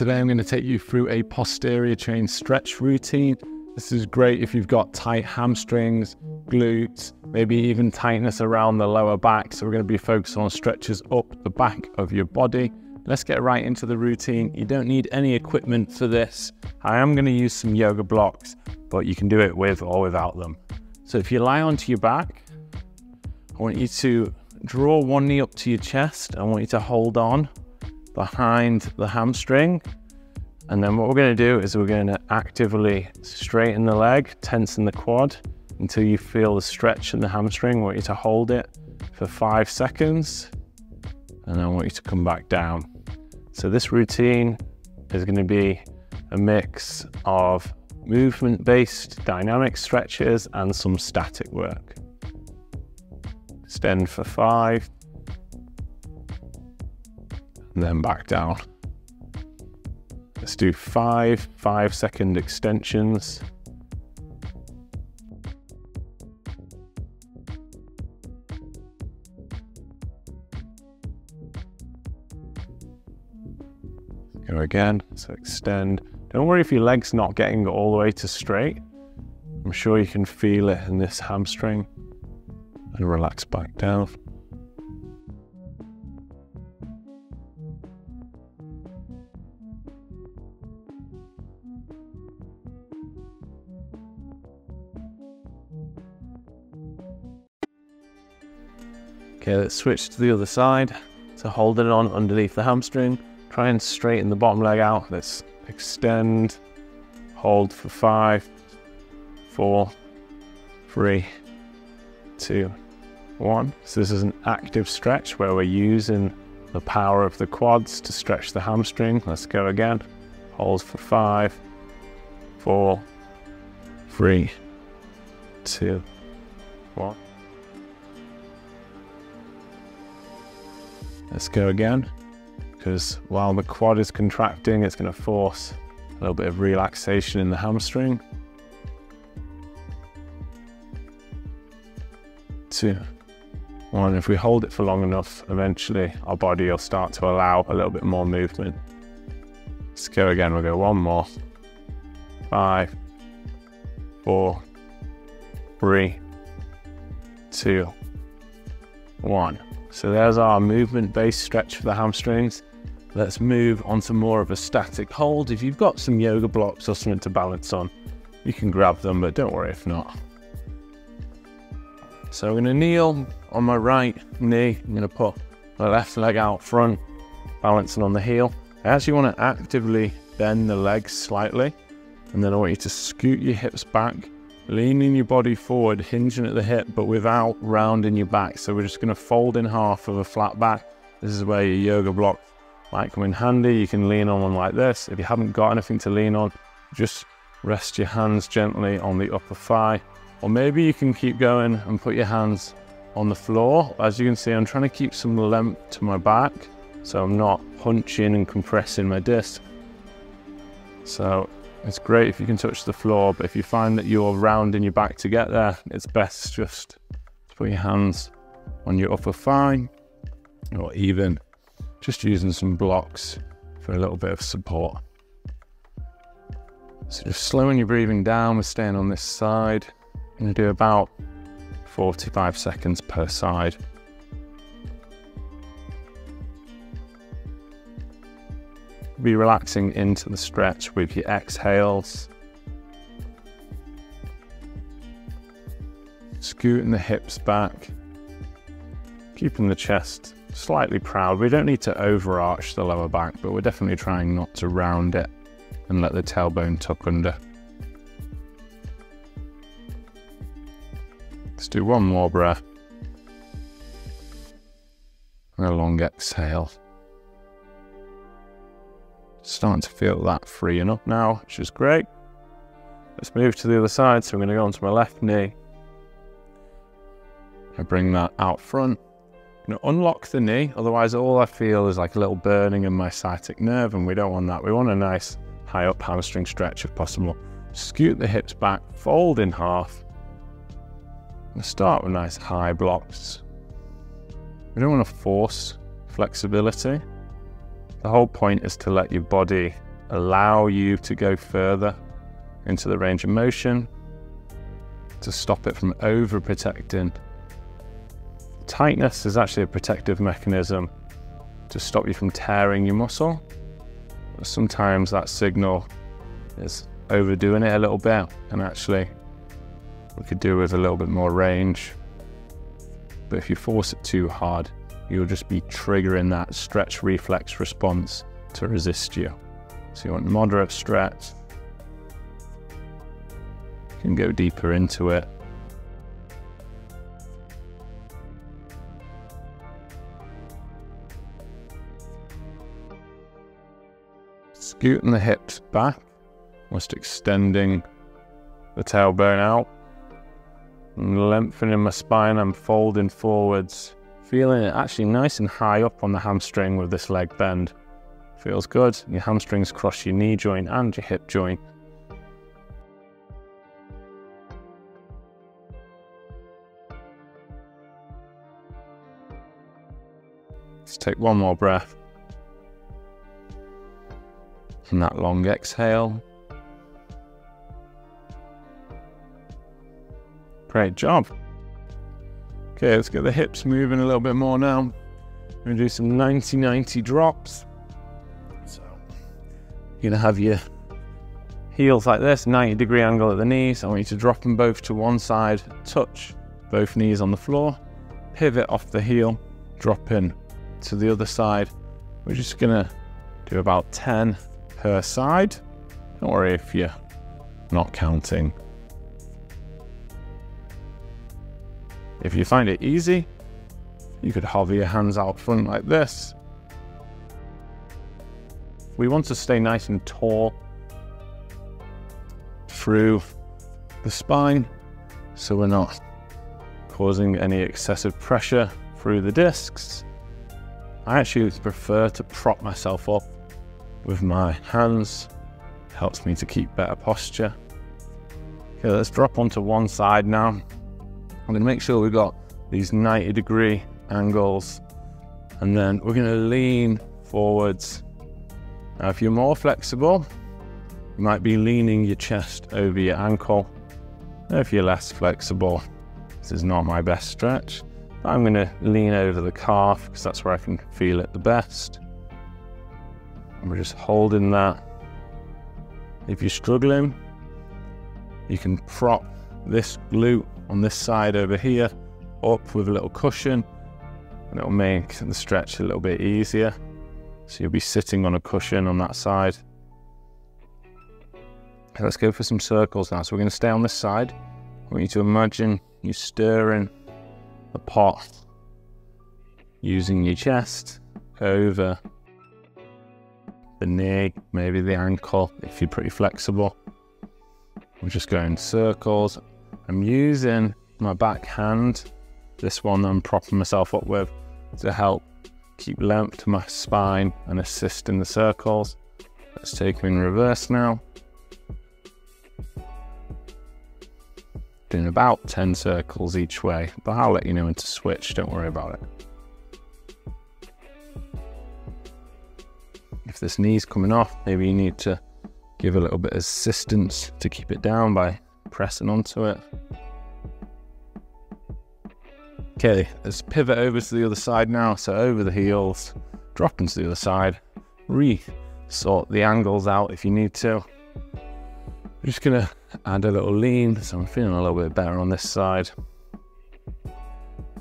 Today I'm going to take you through a posterior chain stretch routine. This is great if you've got tight hamstrings, glutes, maybe even tightness around the lower back. So we're going to be focused on stretches up the back of your body. Let's get right into the routine. You don't need any equipment for this. I am going to use some yoga blocks, but you can do it with or without them. So if you lie onto your back, I want you to draw one knee up to your chest. I want you to hold on behind the hamstring. And then what we're going to do is we're going to actively straighten the leg, tensen the quad until you feel the stretch in the hamstring. I want you to hold it for 5 seconds. And I want you to come back down. So this routine is going to be a mix of movement-based dynamic stretches and some static work. Extend for 5, and then back down. Let's do 5 5-second extensions. Go again, so extend. Don't worry if your leg's not getting all the way to straight. I'm sure you can feel it in this hamstring. And relax back down. Okay, let's switch to the other side. So holding it on underneath the hamstring. Try and straighten the bottom leg out. Let's extend, hold for 5, 4, 3, 2, 1. So this is an active stretch where we're using the power of the quads to stretch the hamstring. Let's go again. Hold for 5, 4, 3, 2, 1. Let's go again, because while the quad is contracting, it's going to force a little bit of relaxation in the hamstring. 2, 1. If we hold it for long enough, eventually our body will start to allow a little bit more movement. Let's go again. We'll go one more. 5, 4, 3, 2, 1. So there's our movement-based stretch for the hamstrings. Let's move on to more of a static hold. If you've got some yoga blocks or something to balance on, you can grab them, but don't worry if not. So I'm going to kneel on my right knee. I'm going to put my left leg out front, balancing on the heel. I actually want to actively bend the legs slightly, and then I want you to scoot your hips back, leaning your body forward, hinging at the hip, but without rounding your back. So we're just going to fold in half of a flat back. This is where your yoga block might come in handy. You can lean on one like this. If you haven't got anything to lean on, just rest your hands gently on the upper thigh. Or maybe you can keep going and put your hands on the floor. As you can see, I'm trying to keep some length to my back, so I'm not hunching and compressing my disc. So it's great if you can touch the floor, but if you find that you're rounding your back to get there, it's best just to put your hands on your upper thigh, or even just using some blocks for a little bit of support. So just slowing your breathing down, we're staying on this side. I'm going to do about 45 seconds per side. Be relaxing into the stretch with your exhales. Scooting the hips back. Keeping the chest slightly proud. We don't need to overarch the lower back, but we're definitely trying not to round it and let the tailbone tuck under. Let's do one more breath. And a long exhale. Starting to feel that freeing up now, which is great. Let's move to the other side. So I'm going to go onto my left knee. I bring that out front. I'm going to unlock the knee, otherwise all I feel is like a little burning in my sciatic nerve, and we don't want that. We want a nice high up hamstring stretch if possible. Scoot the hips back, fold in half. And start with nice high blocks. We don't want to force flexibility. The whole point is to let your body allow you to go further into the range of motion, to stop it from overprotecting. Tightness is actually a protective mechanism to stop you from tearing your muscle. But sometimes that signal is overdoing it a little bit, and actually we could do with a little bit more range. But if you force it too hard, you'll just be triggering that stretch reflex response to resist you. So you want moderate stretch. You can go deeper into it. Scooting the hips back, almost extending the tailbone out. And lengthening my spine, I'm folding forwards. Feeling it actually nice and high up on the hamstring with this leg bend. Feels good. Your hamstrings cross your knee joint and your hip joint. Let's take one more breath. And that long exhale. Great job. Okay, let's get the hips moving a little bit more now. We're gonna do some 90-90 drops. So you're gonna have your heels like this, 90-degree angle at the knees. I want you to drop them both to one side, touch both knees on the floor, pivot off the heel, drop in to the other side. We're just gonna do about 10 per side. Don't worry if you're not counting. If you find it easy, you could hover your hands out front like this. We want to stay nice and tall through the spine, so we're not causing any excessive pressure through the discs. I actually prefer to prop myself up with my hands. It helps me to keep better posture. Okay, let's drop onto one side now. I'm gonna make sure we've got these 90-degree angles, and then we're gonna lean forwards. Now, if you're more flexible, you might be leaning your chest over your ankle. If you're less flexible, this is not my best stretch. I'm gonna lean over the calf because that's where I can feel it the best. And we're just holding that. If you're struggling, you can prop this glute on this side over here up with a little cushion, and it'll make the stretch a little bit easier. So you'll be sitting on a cushion on that side. Okay, let's go for some circles now. So we're going to stay on this side. I want you to imagine you stirring the pot using your chest over the knee, maybe the ankle if you're pretty flexible. We're just going circles. I'm using my back hand, this one that I'm propping myself up with, to help keep length to my spine and assist in the circles. Let's take them in reverse now. Doing about 10 circles each way, but I'll let you know when to switch, don't worry about it. If this knee's coming off, maybe you need to give a little bit of assistance to keep it down by pressing onto it. Okay, let's pivot over to the other side now. So over the heels, drop into the other side, re-sort the angles out if you need to. I'm just gonna add a little lean, so I'm feeling a little bit better on this side.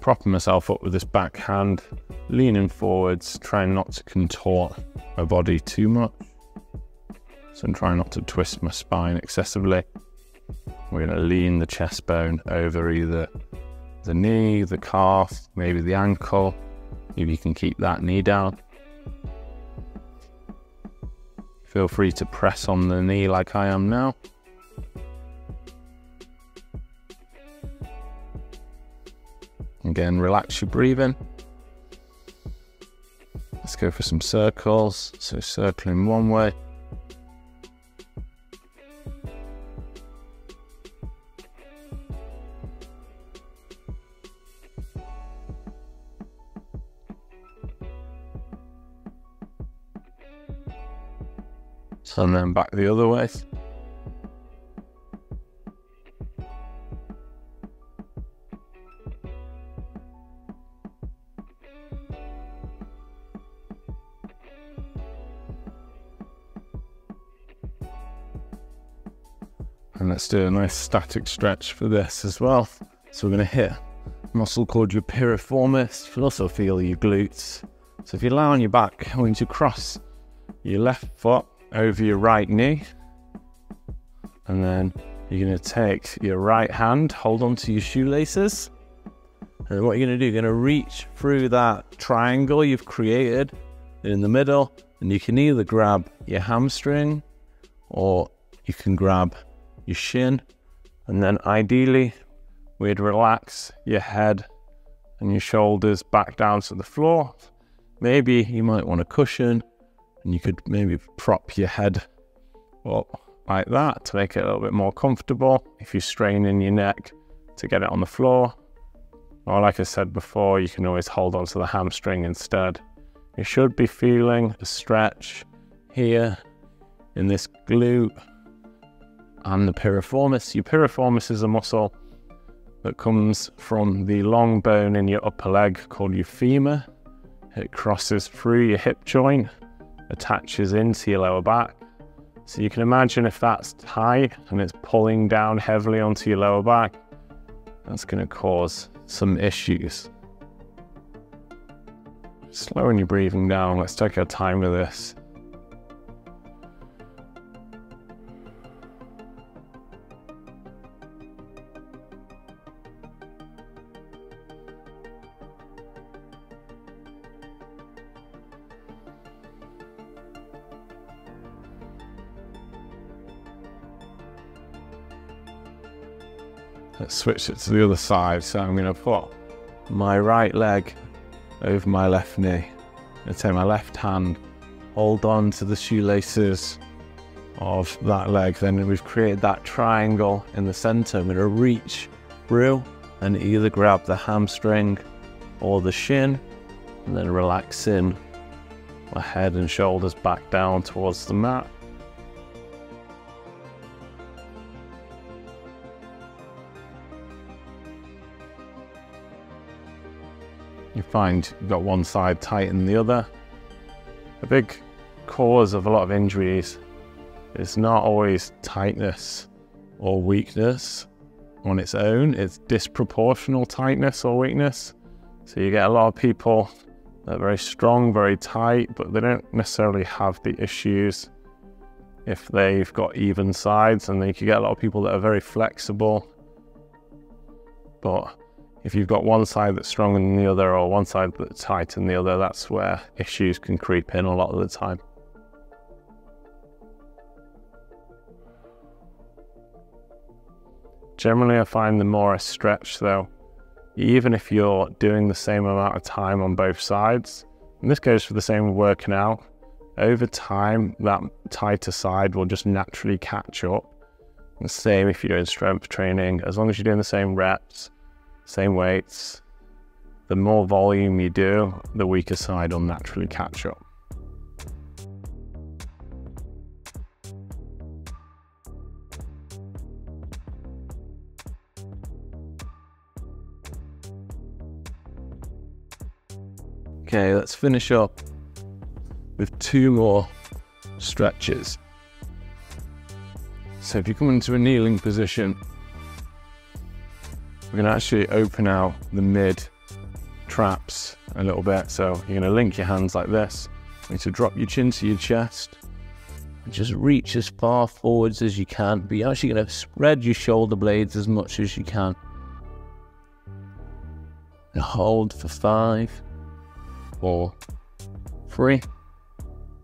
Propping myself up with this back hand, leaning forwards, trying not to contort my body too much. So I'm trying not to twist my spine excessively. We're gonna lean the chest bone over either the knee, the calf, maybe the ankle. Maybe you can keep that knee down. Feel free to press on the knee like I am now. Again, relax your breathing. Let's go for some circles. So circling one way. and then back the other way. And let's do a nice static stretch for this as well. So we're going to hit a muscle called your piriformis. You can also feel your glutes. So if you lie on your back, I want you to cross your left foot over your right knee. And then you're going to take your right hand, hold on to your shoelaces. And what you're going to do, you're going to reach through that triangle you've created in the middle. And you can either grab your hamstring or you can grab your shin, and then ideally we'd relax your head and your shoulders back down to the floor. Maybe you might want a cushion, and you could maybe prop your head up like that to make it a little bit more comfortable if you're straining your neck to get it on the floor. Or like I said before, you can always hold on to the hamstring instead. You should be feeling a stretch here in this glute and the piriformis. Your piriformis is a muscle that comes from the long bone in your upper leg called your femur. It crosses through your hip joint, attaches into your lower back. So you can imagine if that's tight and it's pulling down heavily onto your lower back, that's going to cause some issues. Slowing your breathing down, let's take our time with this. Let's switch it to the other side. So I'm going to put my right leg over my left knee. I'm going to take my left hand, hold on to the shoelaces of that leg. Then we've created that triangle in the center. I'm going to reach through and either grab the hamstring or the shin, and then relax in my head and shoulders back down towards the mat. You find you've got one side tight than the other. A big cause of a lot of injuries is not always tightness or weakness on its own, it's disproportional tightness or weakness. So you get a lot of people that are very strong, very tight, but they don't necessarily have the issues if they've got even sides, and then you can get a lot of people that are very flexible, but if you've got one side that's stronger than the other or one side that's tighter than the other, that's where issues can creep in a lot of the time. Generally, I find the more I stretch though, even if you're doing the same amount of time on both sides, and this goes for the same with working out, over time that tighter side will just naturally catch up. And the same if you're doing strength training, as long as you're doing the same reps, same weights, the more volume you do, the weaker side will naturally catch up. Okay, let's finish up with 2 more stretches. So if you come into a kneeling position, we're going to actually open out the mid traps a little bit. So you're going to link your hands like this. You need to drop your chin to your chest and just reach as far forwards as you can. But you're actually going to spread your shoulder blades as much as you can. And hold for 5, 4, 3,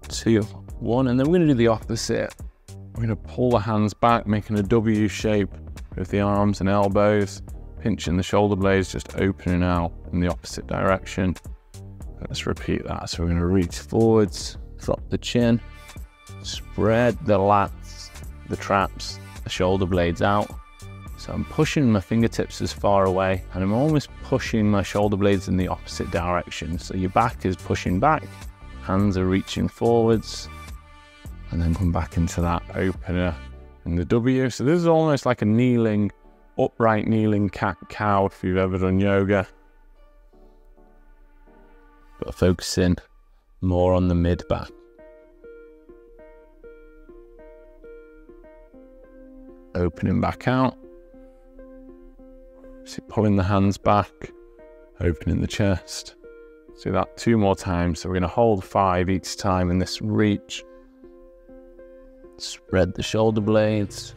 2, 1. And then we're going to do the opposite. We're going to pull the hands back, making a W shape with the arms and elbows. Pinching the shoulder blades, just opening out in the opposite direction. Let's repeat that. So we're going to reach forwards, drop the chin, spread the lats, the traps, the shoulder blades out. So I'm pushing my fingertips as far away, and I'm almost pushing my shoulder blades in the opposite direction. So your back is pushing back, hands are reaching forwards, and then come back into that opener and the W. So this is almost like a kneeling, upright kneeling cat-cow if you've ever done yoga. But focusing more on the mid-back. Opening back out. So pulling the hands back, opening the chest. Do that 2 more times. So we're going to hold 5 each time in this reach. Spread the shoulder blades.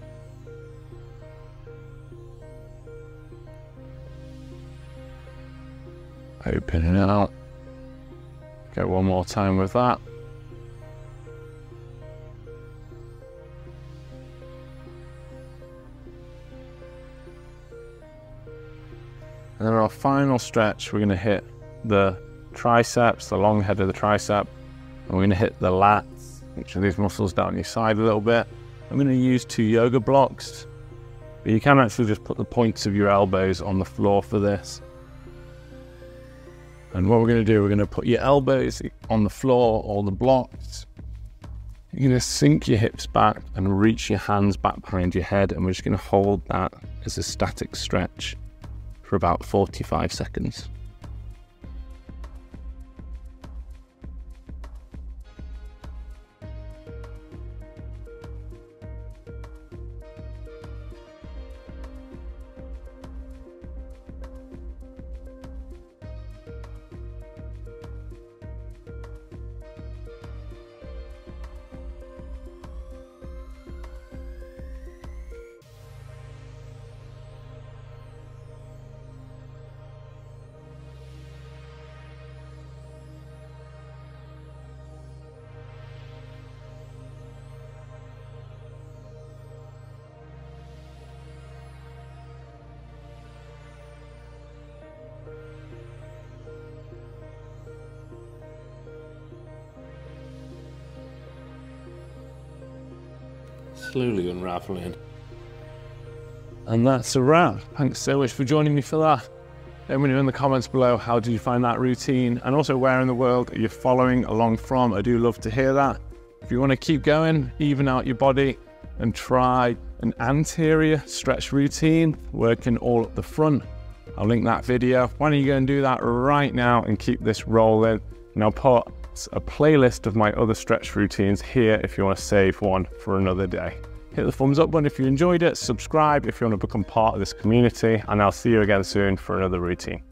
Opening out. Go 1 more time with that. And then our final stretch, we're going to hit the triceps, the long head of the tricep, and we're going to hit the lats, which are these muscles down your side a little bit. I'm going to use 2 yoga blocks, but you can actually just put the points of your elbows on the floor for this. And what we're going to do, we're going to put your elbows on the floor or the blocks. You're going to sink your hips back and reach your hands back behind your head, and we're just going to hold that as a static stretch for about 45 seconds. Slowly unraveling. And that's a wrap. Thanks so much for joining me for that. Let me know in the comments below, how did you find that routine? And also, where in the world are you following along from? I do love to hear that. If you want to keep going, even out your body, and try an anterior stretch routine, working all at the front, I'll link that video. Why don't you go and do that right now and keep this rolling. And I'll put a playlist of my other stretch routines here if you want to save one for another day. Hit the thumbs up button if you enjoyed it, subscribe if you want to become part of this community, and I'll see you again soon for another routine.